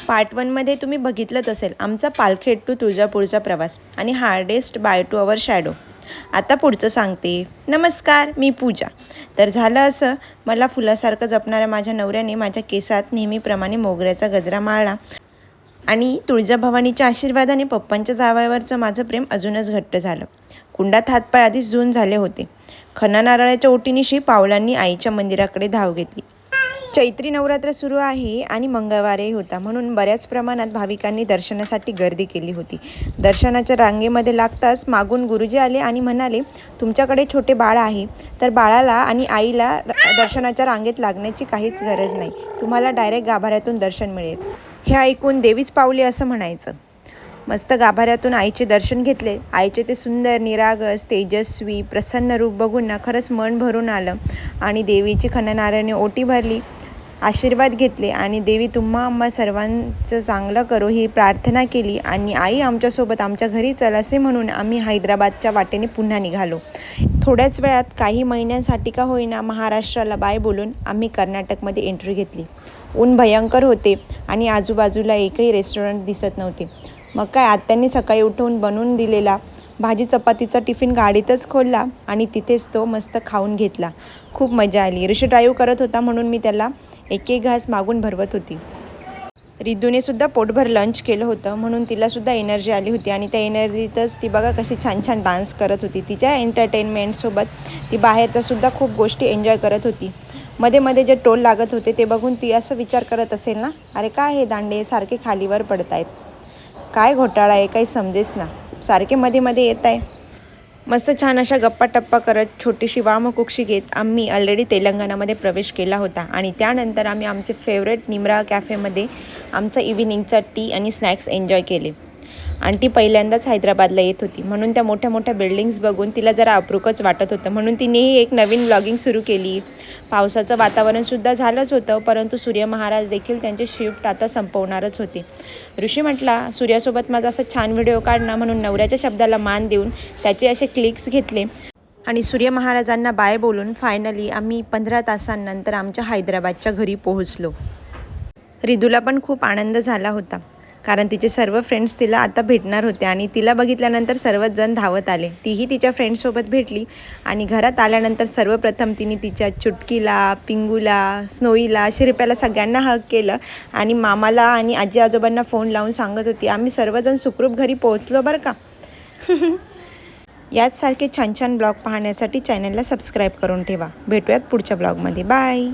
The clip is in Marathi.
पार्ट 1मध्ये तुम्ही बघितलंच असेल आमचा पालखेड टू तुळजापूरचा प्रवास आणि hardest by to our shadow. आता पुढचं सांगते. नमस्कार, मी पूजा. तर झालं असं, मला फुलासारखं जपणाऱ्या माझ्या नवऱ्याने माझ्या केसात नेहमीप्रमाणे मोगऱ्याचा गजरा माळला आणि तुळजाभवानीच्या आशीर्वादाने पप्पांच्या जावयावरचं माझं प्रेम अजूनच घट्ट झालं. कुंडात हातपाय आधीच धुवून झाले होते. खणा नारळाच्या ओटीनिशी पावलांनी आईच्या मंदिराकडे धाव घेतली. चैत्री नवरात्र सुरू आहे आणि मंगळवारही होता, म्हणून बऱ्याच प्रमाणात भाविकांनी दर्शनासाठी गर्दी केली होती. दर्शनाच्या रांगेमध्ये लागताच मागून गुरुजी आले आणि म्हणाले, तुमच्याकडे छोटे बाळ आहे तर बाळाला आणि आईला दर्शनाच्या रांगेत लागण्याची काहीच गरज नाही, तुम्हाला डायरेक्ट गाभाऱ्यातून दर्शन मिळेल. हे ऐकून देवीच पावली असं म्हणायचं. मस्त गाभाऱ्यातून आईचे दर्शन घेतले. आईचे ते सुंदर, निरागस, तेजस्वी, प्रसन्न रूप बघून ना खरंच मन भरून आलं आणि देवीची खणनाराने ओटी भरली, आशीर्वाद घेतले आणि देवी तुम्हा आम्हा सर्वांचं चांगलं करो ही प्रार्थना केली आणि आई आमच्यासोबत आमच्या घरी चल असे म्हणून आम्ही हैदराबादच्या वाटेने पुन्हा निघालो. थोड्याच वेळात, काही महिन्यांसाठी का होईना, महाराष्ट्राला बाय बोलून आम्ही कर्नाटकमध्ये एंट्री घेतली. ऊन भयंकर होते आणि आजूबाजूला एकही रेस्टॉरंट दिसत नव्हते. मग काय, आत्यांनी सकाळी उठवून बनवून दिलेला भाजी चपातीचा टिफिन गाडीतच खोलला आणि तिथेच तो मस्त खाऊन घेतला. खूप मजा आली. ऋषी ड्राईव्ह करत होता म्हणून मी त्याला एक एक घास मागून भरवत होती. रिद्धूने सुद्धा पोटभर लंच केलं होतं म्हणून तिलासुद्धा एनर्जी आली होती आणि त्या एनर्जीतच ती बघा कशी छान छान डान्स करत होती. तिच्या एंटरटेनमेंटसोबत ती बाहेरचासुद्धा खूप गोष्टी एन्जॉय करत होती. मध्ये मध्ये जे टोल लागत होते ते बघून ती असं विचार करत असेल ना, अरे काय हे दांडे सारखे खालीवर पडत आहेत, काय घोटाळा आहे, काही समजेस ना, सारखे मध्ये मध्ये येत आहे. मस्त छान अशा गप्पा टप्पा करत छोटीशी वामकुक्षी घेत आम्ही ऑलरेडी तेलंगणामध्ये प्रवेश केला होता आणि त्यानंतर आम्ही आमचे फेवरेट निमरा कॅफेमध्ये आमचा इव्हिनिंगचा टी आणि स्नॅक्स एन्जॉय केले. आणि ती पहिल्यांदाच हैदराबादला येत होती म्हणून त्या मोठ्या मोठ्या बिल्डिंग्स बघून तिला जरा अप्रूपच वाटत होतं, म्हणून तिनेही एक नवीन व्लॉगिंग सुरू केली. पावसाचं वातावरणसुद्धा झालंच होतं, परंतु सूर्य महाराज देखील त्यांचे शिफ्ट आता संपवणारच होते. ऋषी म्हटला, सूर्यासोबत माझा असं छान व्हिडिओ काढणं, म्हणून नवऱ्याच्या शब्दाला मान देऊन त्याचे असे क्लिक्स घेतले आणि सूर्य महाराजांना बाय बोलून फायनली आम्ही 15 तासांनंतर आमच्या हैदराबादच्या घरी पोहोचलो. रिद्धूला पण खूप आनंद झाला होता कारण तिचे सर्व फ्रेंड्स तिला आता भेटणार होते आणि तिला बघितल्यानंतर सर्वच जण धावत आले. तीही तिच्या फ्रेंड्ससोबत भेटली आणि घरात आल्यानंतर सर्वप्रथम तिने तिच्या चुटकीला, पिंगूला, स्नोईला, शिरप्याला सगळ्यांना हग केलं आणि मामाला आणि आजी आजोबांना फोन लावून सांगत होती, आम्ही सर्वजण सुखरूप घरी पोहोचलो बरं का. याचसारखे छान छान ब्लॉग पाहण्यासाठी चॅनलला सबस्क्राईब करून ठेवा. भेटूयात पुढच्या ब्लॉगमध्ये. बाय.